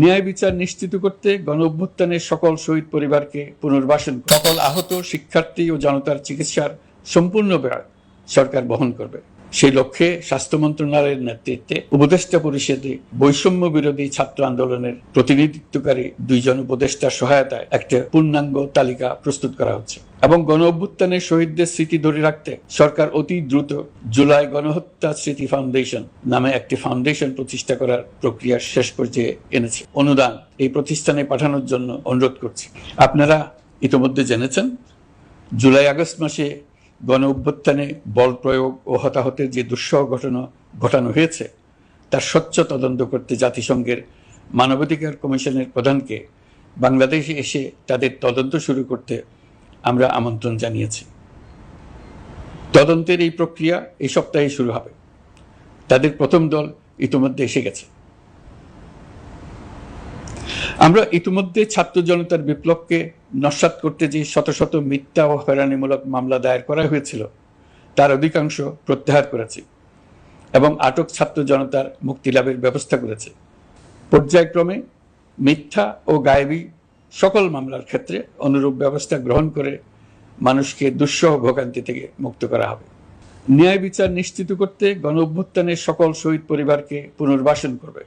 ন্যায় বিচার নিশ্চিত করতে গণঅভ্যুত্থানের সকল শহীদ পরিবারকে পুনর্বাসন, সকল আহত শিক্ষার্থী ও জনতার চিকিৎসার সম্পূর্ণ ব্যয় সরকার বহন করবে। সেই লক্ষ্যে স্বাস্থ্য মন্ত্রণালয়ের নেতৃত্বে উপদেষ্টা পরিষদে বৈষম্য বিরোধী ছাত্র আন্দোলনের প্রতিনিধিত্বকারী 2 জন উপদেষ্টার সহায়তায় একটা পূর্ণাঙ্গ তালিকা প্রস্তুত করা হচ্ছে এবং গণঅভ্যুত্থানের শহীদদের স্মৃতি ধরে রাখতে সরকার অতি দ্রুত জুলাই গণহত্যা স্মৃতি ফাউন্ডেশন নামে একটি ফাউন্ডেশন প্রতিষ্ঠা করার প্রক্রিয়া শেষ পর্যায়ে এনেছে। অনুদান এই প্রতিষ্ঠানে পাঠানোর জন্য অনুরোধ করছি। আপনারা ইতিমধ্যে জেনেছেন, জুলাই আগস্ট মাসে গণ অভ্যুত্থানে বল প্রয়োগ ও হতাহতের যে দুঃসহ ঘটনা ঘটানো হয়েছে তার স্বচ্ছ তদন্ত করতে জাতিসংঘের মানবাধিকার কমিশনের প্রধানকে বাংলাদেশে এসে তাদের তদন্ত শুরু করতে আমরা আমন্ত্রণ জানিয়েছি। তদন্তের এই প্রক্রিয়া এই সপ্তাহে শুরু হবে। তাদের প্রথম দল ইতিমধ্যে এসে গেছে। আমরা ইতিমধ্যে ছাত্র জনতার বিপ্লবকে নস্যাৎ করতে যে শত শত মিথ্যা ও হয়রানিমূলক মামলা দায়ের করা হয়েছিল তার অধিকাংশ প্রত্যাহার করেছি এবং আটক ছাত্র জনতার মুক্তি লাভের ব্যবস্থা করেছে। পর্যায়ক্রমে মিথ্যা ও গায়েবী সকল মামলার ক্ষেত্রে অনুরূপ ব্যবস্থা গ্রহণ করে মানুষকে দুঃসহ ভোগান্তি থেকে মুক্ত করা হবে। ন্যায় বিচার নিশ্চিত করতে গণঅভ্যুত্থানের সকল শহীদ পরিবারকে পুনর্বাসন করবে।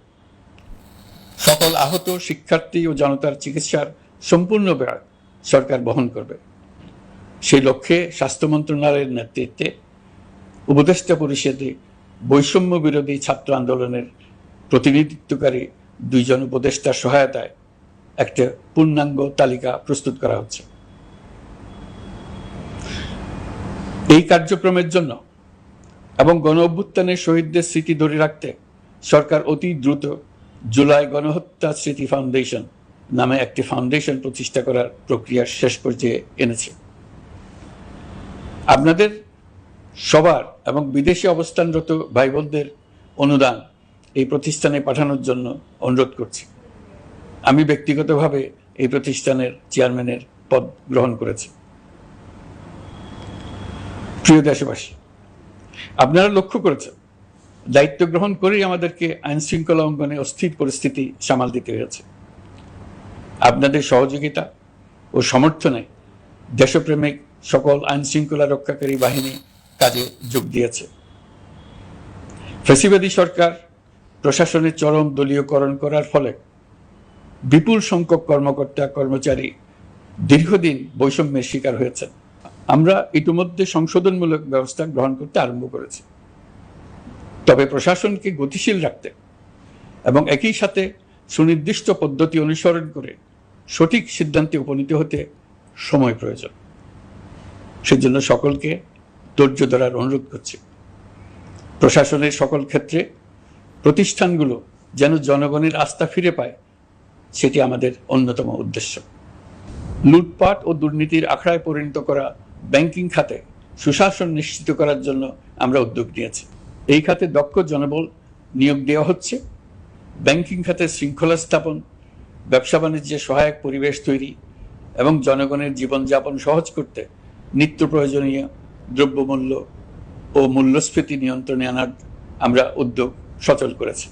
সকল আহত শিক্ষার্থী ও জনতার চিকিৎসার সম্পূর্ণ ব্যয় সরকার বহন করবে। সেই লক্ষ্যে স্বাস্থ্য মন্ত্রণালয়ের নেতৃত্বে উপদেষ্টা পরিষদে বৈষম্য বিরোধী ছাত্র আন্দোলনের প্রতিনিধিত্বকারী 2 জন উপদেষ্টার সহায়তায় একটা পূর্ণাঙ্গ তালিকা প্রস্তুত করা হচ্ছে। এই কার্যক্রমের জন্য এবং গণঅভ্যুত্থানের শহীদদের স্মৃতি ধরে রাখতে সরকার অতি দ্রুত জুলাই গণহত্যা স্মৃতি ফাউন্ডেশন নামে একটি ফাউন্ডেশন প্রতিষ্ঠা করার প্রক্রিয়া শেষ পর্যায়ে এনেছে। আপনাদের সবার এবং বিদেশে অবস্থানরত ভাই বোনদের অনুদান এই প্রতিষ্ঠানে পাঠানোর জন্য অনুরোধ করছি। আমি ব্যক্তিগতভাবে এই প্রতিষ্ঠানের চেয়ারম্যানের পদ গ্রহণ করেছি। প্রিয় দেশবাসী, আপনারা লক্ষ্য করেছেন দায়িত্ব গ্রহণ করেই আমাদেরকে আইন শৃঙ্খলা অঙ্গনে অস্থির পরিস্থিতি সামাল দিতে হয়েছে। আপনাদের সহযোগিতা ও সমর্থনে দেশপ্রেমিক সকল আইন শৃঙ্খলা রক্ষাকারী বাহিনী কাজে যোগ দিয়েছে। ফ্যাসিবাদী সরকার প্রশাসনের চরম দলীয়করণ করার ফলে বিপুল সংখ্যক কর্মকর্তা কর্মচারী দীর্ঘদিন বৈষম্যের শিকার হয়েছেন। আমরা ইতিমধ্যে সংশোধনমূলক ব্যবস্থা গ্রহণ করতে আরম্ভ করেছি, তবে প্রশাসনকে গতিশীল রাখতে এবং একই সাথে সুনির্দিষ্ট পদ্ধতি অনুসরণ করে সঠিক সিদ্ধান্তে উপনীত হতে সময় প্রয়োজন। সেজন্য সকলকে ধৈর্য ধরার অনুরোধ করছি। প্রশাসনের সকল ক্ষেত্রে প্রতিষ্ঠানগুলো যেন জনগণের আস্থা ফিরে পায়, সেটি আমাদের অন্যতম উদ্দেশ্য। লুটপাট ও দুর্নীতির আখড়ায় পরিণত করা ব্যাংকিং খাতে সুশাসন নিশ্চিত করার জন্য আমরা উদ্যোগ নিয়েছি। এই খাতে দক্ষ জনবল নিয়োগ দেওয়া হচ্ছে। ব্যাংকিং খাতে শৃঙ্খলা স্থাপন, ব্যবসা বাণিজ্যে সহায়ক পরিবেশ তৈরি এবং জনগণের জীবনযাপন সহজ করতে নিত্য প্রয়োজনীয় দ্রব্যমূল্য ও মূল্যস্ফীতি নিয়ন্ত্রণে আনার আমরা উদ্যোগ সচল করেছি।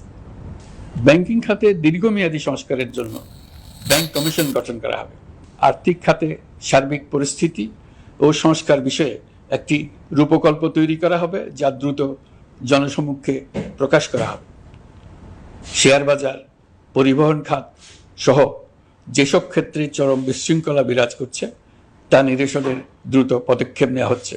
ব্যাংকিং খাতে দীর্ঘমেয়াদী সংস্কারের জন্য ব্যাংক কমিশন গঠন করা হবে। আর্থিক খাতে সার্বিক পরিস্থিতি ও সংস্কার বিষয়ে একটি রূপকল্প তৈরি করা হবে, যা দ্রুত জনসমক্ষে প্রকাশ করা হবে। শেয়ার বাজার, পরিবহন খাত সহ যেসব ক্ষেত্রে চরম বিশৃঙ্খলা বিরাজ করছে তা নিরসনের দ্রুত পদক্ষেপ নেওয়া হচ্ছে।